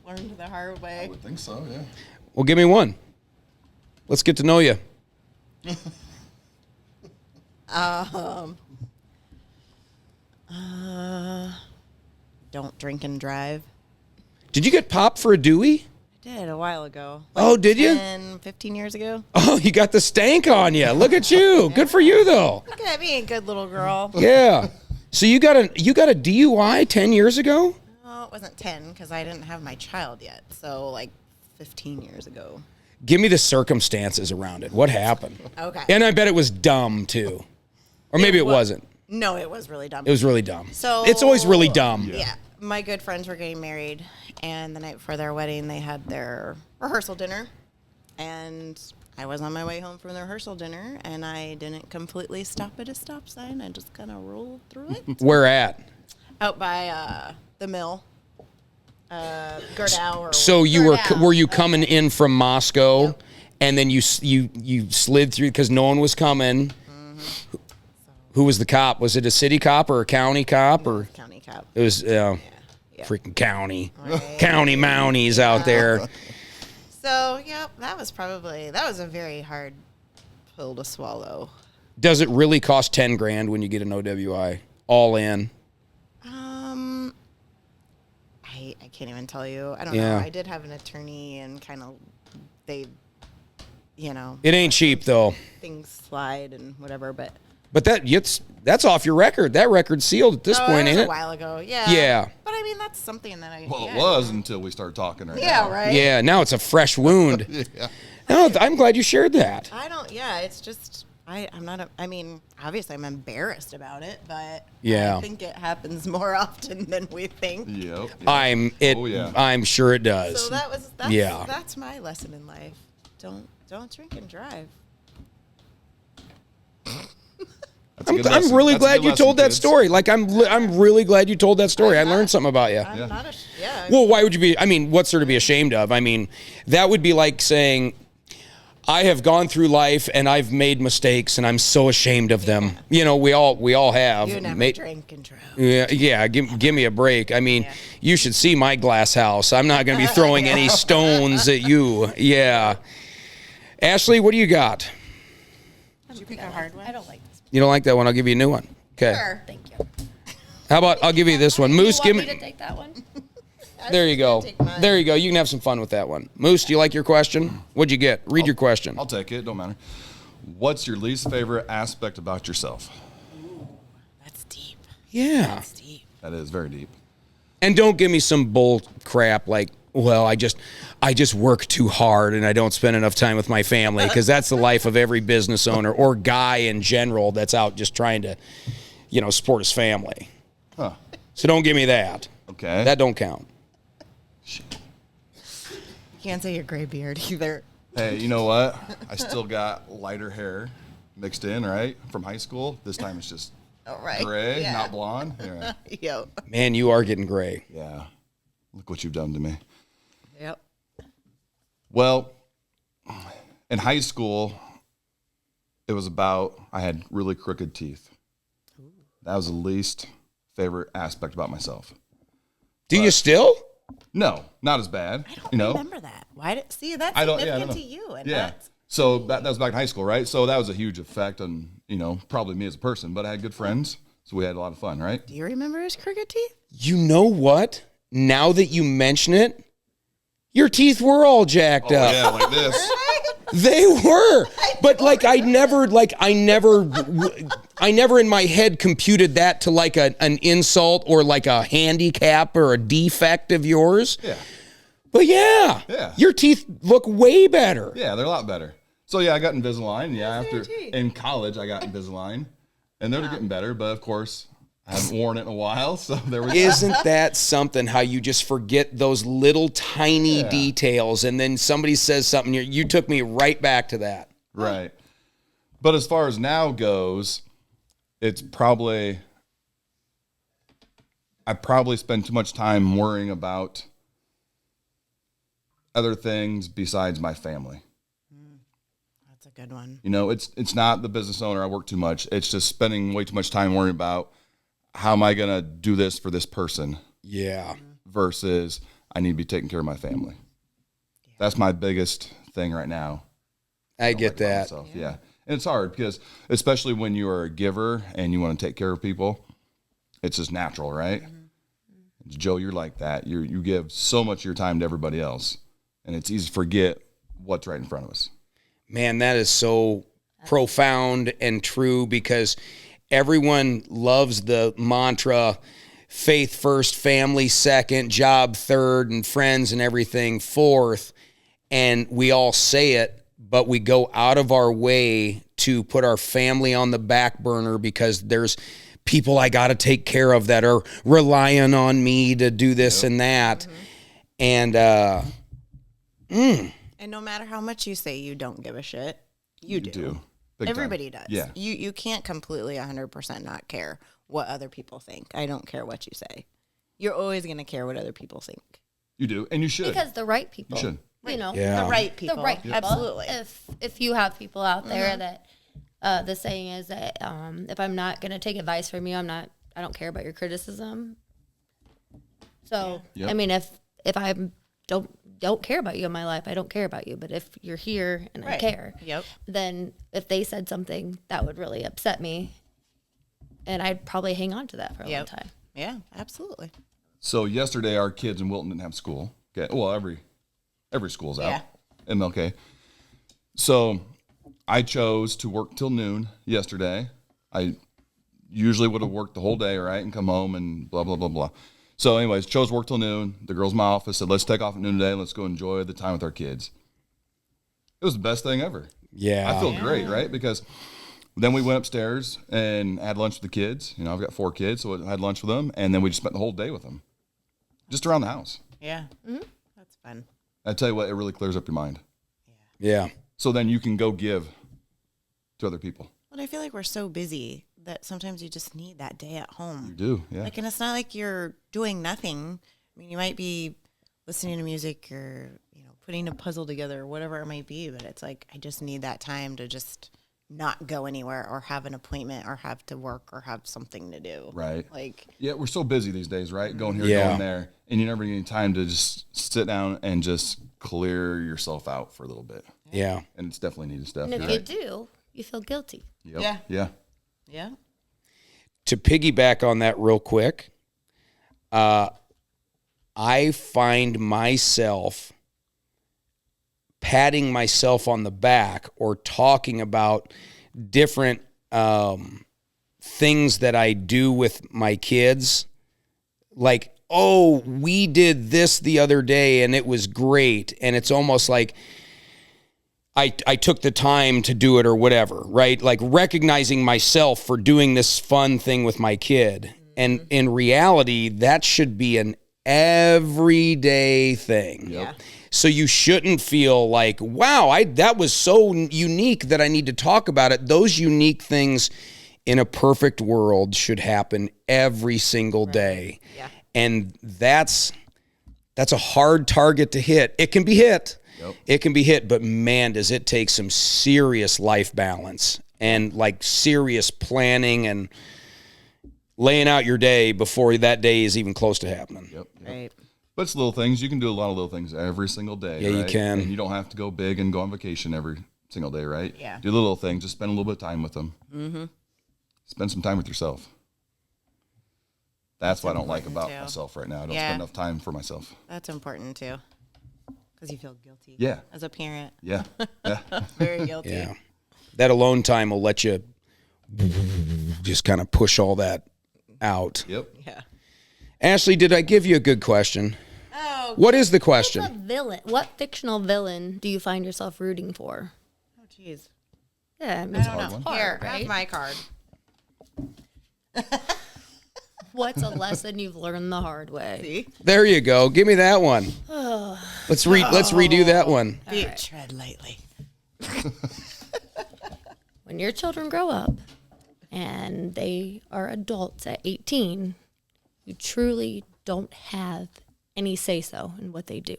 learned the hard I way. would think so, yeah. Well, give me one. Let's get to know you. Don't drink and drive. Did you get popped for a Dewey? I did a while ago. Oh, did you? 15 years ago. Oh, you got the stank on you. Look at you. Good for you, though. Look at me, good little girl. Yeah. So you got a DUI 10 years ago? Oh, it wasn't 10 because I didn't have my child yet. So like 15 years ago. Give me the circumstances around it. What happened? Okay. And I bet it was dumb, too. Or maybe it wasn't. No, it was really dumb. It was really dumb. So it's always really dumb. Yeah. My good friends were getting married, and the night before their wedding, they had their rehearsal dinner. And I was on my way home from the rehearsal dinner, and I didn't completely stop at a stop sign. I just kind of rolled through it. Where at? Out by the mill. Gerdau or So were you coming in from Moscow, Yep. and then you slid through because no one was coming? Mm-hmm. Who was the cop? Was it a city cop or a county cop or? county cop. It was Yeah. freaking county, Right. county mounties out there. So, yep, that was a very hard pill to swallow. Does it really cost $10,000 when you get an OWI all in? I can't even tell you. I don't Yeah. know. I did have an attorney and kind of they, It ain't cheap though. things slide and whatever, but But that's off your record. That record's sealed at this oh, point, that was ain't a it? while ago. Yeah. Yeah. But I mean, that's something that I Well, yeah, it was until we started talking right Yeah, now. right. Yeah. Now it's a fresh wound. Yeah. No, I'm glad you shared that. I don't. Yeah, it's just I'm not. I mean, obviously, I'm embarrassed about it, but Yeah. I think it happens more often than we think. Yep. Oh, yeah. I'm sure it does. So that's Yeah. that's my lesson in life. Don't drink and drive. That's a good I'm lesson. really That's a glad good you lesson, told that kids. story. Like I'm really glad you told that story. I learned something about you. I'm not yeah. Well, why would you be? I mean, what's there to be ashamed of? I mean, that would be like saying, I have gone through life and I've made mistakes and I'm so ashamed of them. We all have. You never drink and drive. Yeah. Give me a break. I mean, you should see my glass house. I'm not going to be throwing any stones at you. Yeah. Ashley, what do you got? Did you pick a hard one? I don't like this. You don't like that one? I'll give you a new one. Okay. Sure. Thank you. How about I'll give you this one. Moose, you give want me. me to take that one? There you go. Take mine. There you go. You can have some fun with that one. Moose, do you like your question? What'd you get? Read your question. I'll take it. Don't matter. What's your least favorite aspect about yourself? That's deep. Yeah. That's deep. That is very deep. And don't give me some bull crap like, well, I just work too hard and I don't spend enough time with my family, because that's the life of every business owner or guy in general that's out just trying to, support his family. Huh. So don't give me that. Okay. That don't count. You can't say your gray beard either. Hey, you know what? I still got lighter hair mixed in, right? From high school. This time it's just All right. gray, Yeah. not blonde. Yeah. Yep. Man, you are getting gray. Yeah. Look what you've done to me. Yep. Well, in high school, it was about I had really crooked teeth. That was the least favorite aspect about myself. Do you still? No, not as bad. I don't remember that. Why did see that's I don't significant know. to you? And Yeah. that's So that was back in high school, right? So that was a huge effect on, probably me as a person, but I had good friends. So we had a lot of fun, right? do you remember his crooked teeth? You know what? Now that you mention it, your teeth were all jacked up. Yeah, like this. They were, but I never in my head computed that to like an insult or like a handicap or a defect of yours. Yeah. But yeah, your teeth look way better. Yeah, they're a lot better. So yeah, I got Invisalign. Yeah, in college I got Invisalign, and they're getting better. But of course, I haven't worn it in a while, so there we go. Isn't that something? How you just forget those little tiny details, and then somebody says something. You took me right back to that. Right. But as far as now goes, it's probably I probably spend too much time worrying about other things besides my family. That's a good one. You know, it's not the business owner, I work too much. It's just spending way too much time worrying about how am I going to do this for this person Yeah. versus I need to be taking care of my family. That's my biggest thing right now. I get that. Myself. Yeah. And it's hard because especially when you are a giver and you want to take care of people, it's just natural, right? Joe, you're like that. You give so much of your time to everybody else, and it's easy to forget what's right in front of us. Man, that is so profound and true because everyone loves the mantra, faith first, family second, job third, and friends and everything fourth. And we all say it, but we go out of our way to put our family on the back burner because there's people I got to take care of that are relying on me to do this and that. And, And no matter how much you say you don't give a shit, you do. Big Everybody time. does. Yeah. You can't completely 100% not care what other people think. I don't care what you say. You're always going to care what other people think. You do, and you should. Because the right people. You should. You know, Yeah. The right people. the right people. Absolutely. If you have people out there that the saying is that if I'm not going to take advice from you, I don't care about your criticism. So Yep. I mean, if I don't care about you in my life, I don't care about you. But if you're here and I Right. care, Yep. then if they said something that would really upset me, and I'd probably hang on to that for a long time. Yeah, absolutely. So yesterday, our kids in Wilton didn't have school. Okay, well every school's out. MLK. So I chose to work till noon yesterday. I usually would have worked the whole day, right, and come home and blah blah blah blah. So, anyways, chose work till noon. The girls in my office said, "Let's take off at noon today. Let's go enjoy the time with our kids." It was the best thing ever. yeah. I feel great, right? Because then we went upstairs and had lunch with the kids. You know, I've got 4 kids, so I had lunch with them, and then we just spent the whole day with them, just around the house. Yeah. That's fun. I tell you what, it really clears up your mind. Yeah. So then you can go give to other people. But I feel like we're so busy that sometimes you just need that day at home. You do, yeah. Like, and it's not like you're doing nothing. I mean, you might be listening to music or, putting a puzzle together or whatever it might be, but it's like, I just need that time to just not go anywhere or have an appointment or have to work or have something to do. Right. Like, Yeah, we're so busy these days, right? Going here, Yeah. going there, and you never get any time to just sit down and just clear yourself out for a little bit. Yeah. And it's definitely needed stuff. And if You're you right. do, you feel guilty. Yep. Yeah. Yeah. yeah. To piggyback on that real quick, I find myself patting myself on the back or talking about different things that I do with my kids. Like, oh, we did this the other day and it was great. And it's almost like I took the time to do it or whatever, right? Like recognizing myself for doing this fun thing with my kid. And in reality, that should be an everyday thing. Yeah. So you shouldn't feel like, wow, that was so unique that I need to talk about it. Those unique things in a perfect world should happen every single day. Yeah. And that's a hard target to hit. It can be hit. Yep. It can be hit, but man, does it take some serious life balance and like serious planning and laying out your day before that day is even close to happening. Yep. Right. But it's little things. You can do a lot of little things every single day. Yeah, you right? can. And you don't have to go big and go on vacation every single day, right? Yeah. Do the little things. Just spend a little bit of time with them. Mm-hmm. Spend some time with yourself. That's what I don't like about too. myself right now. I don't Yeah. spend enough time for myself. That's important too. Because you feel guilty. Yeah. As a parent. Yeah. Yeah. Very guilty. Yeah. That alone time will let you just kind of push all that out. Yep. Yeah. Ashley, did I give you a good question? Oh, What is the What's a question? villain? What fictional villain do you find yourself rooting for? jeez. Yeah, I mean, I don't hard know. one. hard, Here, right? have my card. What's a lesson you've learned the hard way? See? There you go. Give me that one. Let's redo that one. Tread lightly. When your children grow up and they are adults at 18, you truly don't have any say-so in what they do.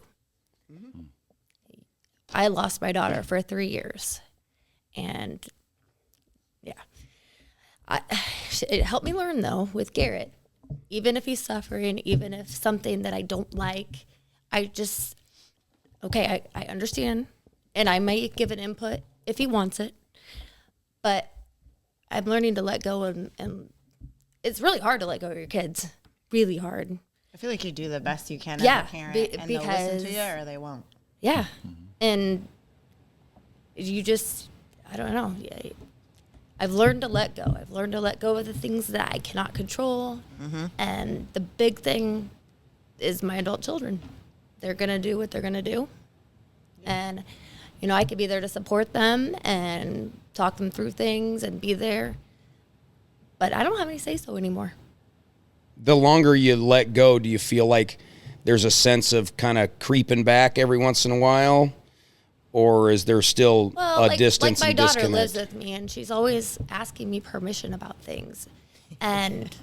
I lost my daughter for 3 years, And yeah, it helped me learn though with Garrett, even if he's suffering, even if something that I don't like, I understand, and I may give an input if he wants it, but I'm learning to let go, and it's really hard to let go of your kids, really hard. I feel like you do the best you can Yeah, as a parent, and they'll listen to because- you or they won't. Yeah, and you just, I don't know. I've learned to let go. I've learned to let go of the things that I cannot control, and the big thing is my adult children. They're gonna do what they're gonna do, and I could be there to support them and talk them through things and be there, but I don't have any say-so anymore. The longer you let go, do you feel like there's a sense of kind of creeping back every once in a while? Or is there still a distance like and my daughter disconnect? lives with me, and she's always asking me permission about things. And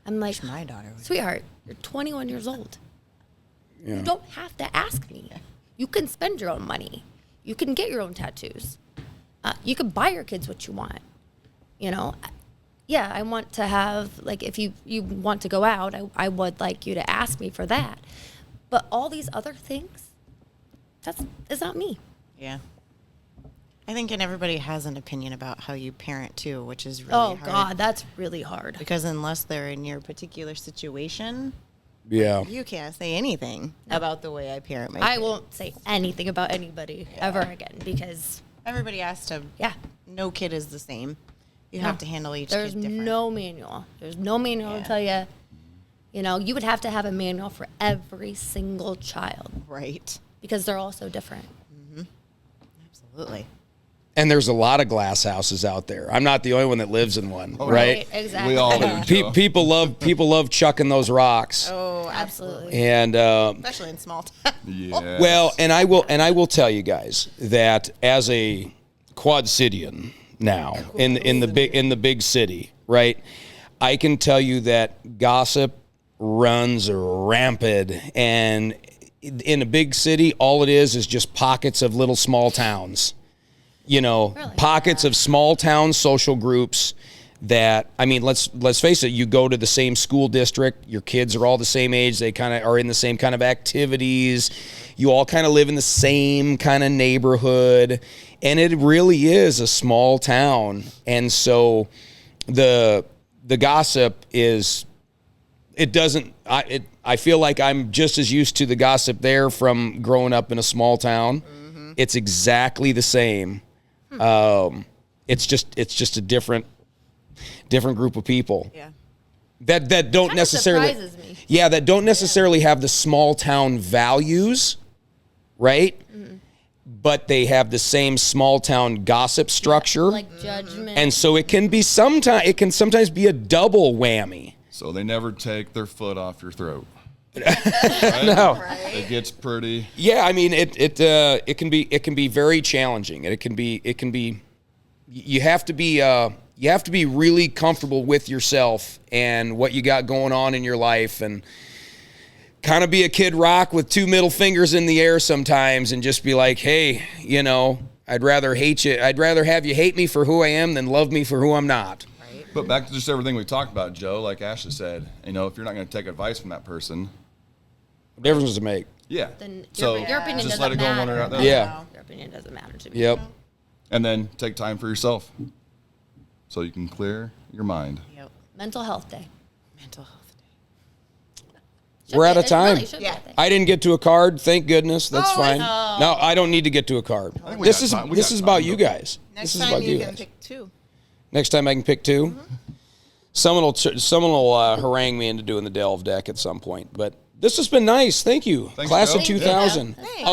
I'm like, My daughter would. sweetheart, you're 21 years old. Yeah. You don't have to ask me. You can spend your own money. You can get your own tattoos. You can buy your kids what you want. Yeah, I want to have, like, if you want to go out, I would like you to ask me for that. But all these other things, it's not me. Yeah. I think, and everybody has an opinion about how you parent too, which is really Oh, hard. God, that's really hard. Because unless they're in your particular situation, Yeah. you can't say anything about the way I parent my I kids. won't say anything about anybody ever again because, Everybody has to. yeah. No kid is the same. You No. have to handle each There's kid different. no manual. There's no manual Yeah. to tell you. You would have to have a manual for every single child Right. because they're all so different. Absolutely. And there's a lot of glass houses out there. I'm not the only one that lives in one, Oh, right? Exactly. We all do. Joe. People love chucking those rocks. Oh, Absolutely. And Especially in small towns. Yes. well, and I will tell you guys that as a Quad Cityan now in the big city, right? I can tell you that gossip runs rampant, and in a big city, all it is just pockets of little small towns. Really? Pockets of small town social groups that, I mean, let's face it, you go to the same school district, your kids are all the same age, they kind of are in the same kind of activities, you all kind of live in the same kind of neighborhood, and it really is a small town. And so the gossip is, I feel like I'm just as used to the gossip there from growing up in a small town. It's exactly the same. It's just a different group of people Yeah. that don't Kinda necessarily surprises me. yeah, that don't necessarily have the small town values, right? But they have the same small town gossip structure. Like judgment. And so it can sometimes be a double whammy. So they never take their foot off your throat. No. It gets pretty. Yeah, I mean it can be very challenging, and it can be you have to be really comfortable with yourself and what you got going on in your life, and kind of be a Kid Rock with two middle fingers in the air sometimes, and just be like, hey, I'd rather hate you. I'd rather have you hate me for who I am than love me for who I'm not. But back to just everything we talked about, Joe, like Ashley said, if you're not going to take advice from that person, What difference does it make? yeah. Then So your opinion just doesn't let it go one matter. or the other. Yeah. Your opinion doesn't matter to me. Yep. And then take time for yourself so you can clear your mind. Yep. Mental health day. Mental health day. We're out of It time. really should be Yeah. a thing. I didn't get to a card. Thank goodness. That's Oh, fine. no. No, I don't need to get to a card. think we This got is time. We this got is time, about you though. guys. Next This is time about you you can guys. pick two. Next time I can pick two. Someone will harangue me into doing the delve deck at some point. But this has been nice. Thank you, Thanks, class Joe. of 2000. Thanks.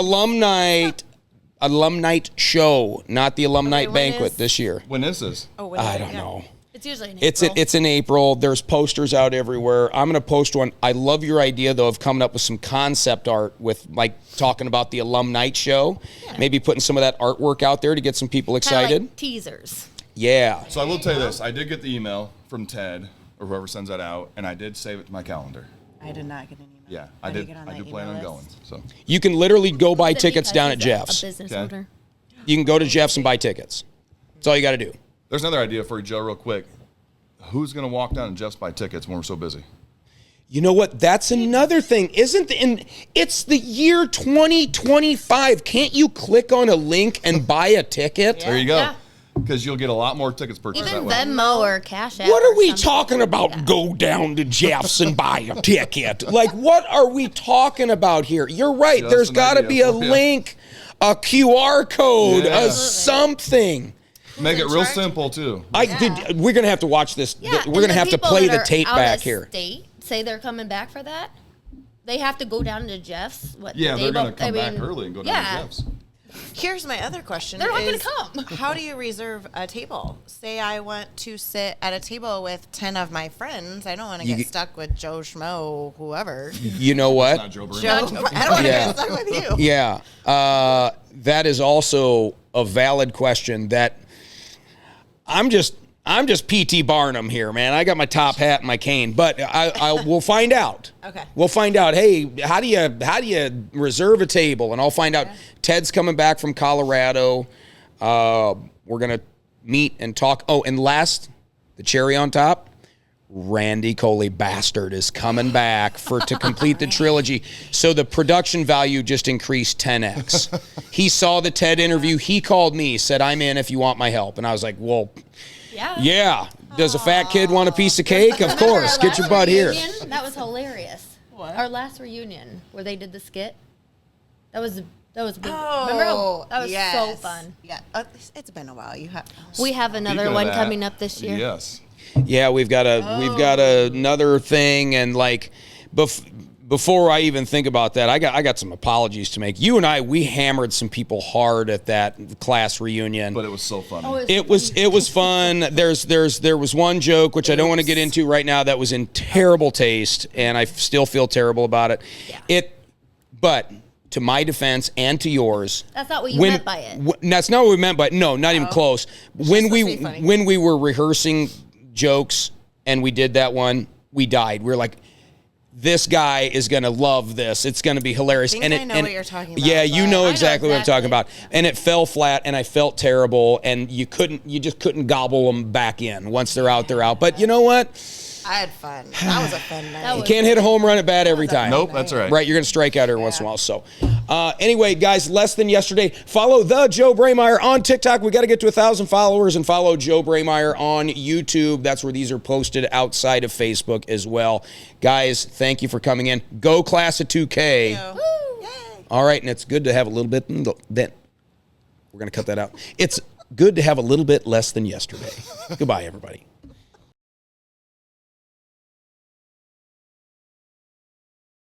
Alumni show, not the alumni Okay, when banquet is- this year. When is this? Oh, when I is it? don't Yeah. know. It's usually in It's April. it's in April. There's posters out everywhere. I'm gonna post one. I love your idea though of coming up with some concept art with like talking about the alumni show. Maybe putting some of that artwork out there to get some people Kinda excited. like teasers. Yeah. So I will tell you this. I did get the email from Ted or whoever sends that out, and I did save it to my calendar. I did not get an email. Yeah, I How do you did. get on I that do plan email on going. list? So You can literally go buy Is it tickets because down at he's Jeff's. A business Okay. owner. You can go to Jeff's and buy tickets. That's all you got to do. There's another idea for you, Joe, real quick. Who's going to walk down and just buy tickets when we're so busy? You know what? That's another thing. It's the year 2025. Can't you click on a link and buy a ticket? There you go. Yeah. Because you'll get a lot more tickets purchased Even that way. Venmo or Cash App. What or are we something. talking about? Yeah. Go down to Jeff's and buy a ticket. Like, what are we talking about here? You're right. Just There's an got to idea be a for you. link, a QR code, Yeah. a something. Make it in real charge? simple, too. We're going to have to watch this. Yeah, We're going to have to play the tape back here. here. State, say they're coming back for that. They have to go down to Jeff's. What? Yeah, the they're day going to before- come I back mean, early and go down yeah. to Jeff's. Here's my other question. They're not gonna is, come. How do you reserve a table? Say I want to sit at a table with 10 of my friends. I don't want to You get get- stuck with Joe Schmo, whoever. You know what? Not Joe Bruno. Joe, I don't want to Yeah. get stuck with you. Yeah, that is also a valid question. That I'm just PT Barnum here, man. I got my top hat and my cane, but we'll find out. Okay. We'll find out. Hey, how do you reserve a table? And I'll find out. Ted's coming back from Colorado. We're gonna meet and talk. Oh, and last, the cherry on top. Randy Coley Bastard is coming back to complete the trilogy. So the production value just increased 10x. He saw the Ted interview. He called me, said, "I'm in if you want my help." And I was like, well, yeah. Does a fat kid want a piece of cake? Of course. Get your butt here. That was hilarious. What? Our last reunion where they did the skit. That was good. Oh, Remember? That was so yes. fun. Yeah, it's been a while. We have another Speaking of one that, coming up this year. Yes. Yeah, we've got another thing, and like before I even think about that, I got some apologies to make. You and we hammered some people hard at that class reunion. But it was so funny. Oh, It was fun. There was one joke which I don't want to get into right now that was in terrible taste, and I still feel terrible about it. Yeah. But to my defense and to yours, That's not what you meant by it. That's not what we meant by it. No, not even close. When supposed to be funny. we were rehearsing jokes and we did that one, we died. We were like, this guy is going to love this. It's going to be hilarious. I know what you're talking about. Yeah, you know but- exactly what I'm talking about. And it fell flat, and I felt terrible, and you just couldn't gobble them back in. Once they're out, they're out. But you know what? I had fun. That was a fun night. You can't hit a home run at bat every time. Nope, that's all right. Right, you're going to strike out every once in a while. So, anyway, guys, less than yesterday. Follow the Joe Brameyer on TikTok. We got to get to 1,000 followers, and follow Joe Brameyer on YouTube. That's where these are posted outside of Facebook as well. Guys, thank you for coming in. Go class of 2K. Woo! Yay. All right, and it's good to have a little bit. Then we're going to cut that out. It's good to have a little bit less than yesterday. Goodbye, everybody.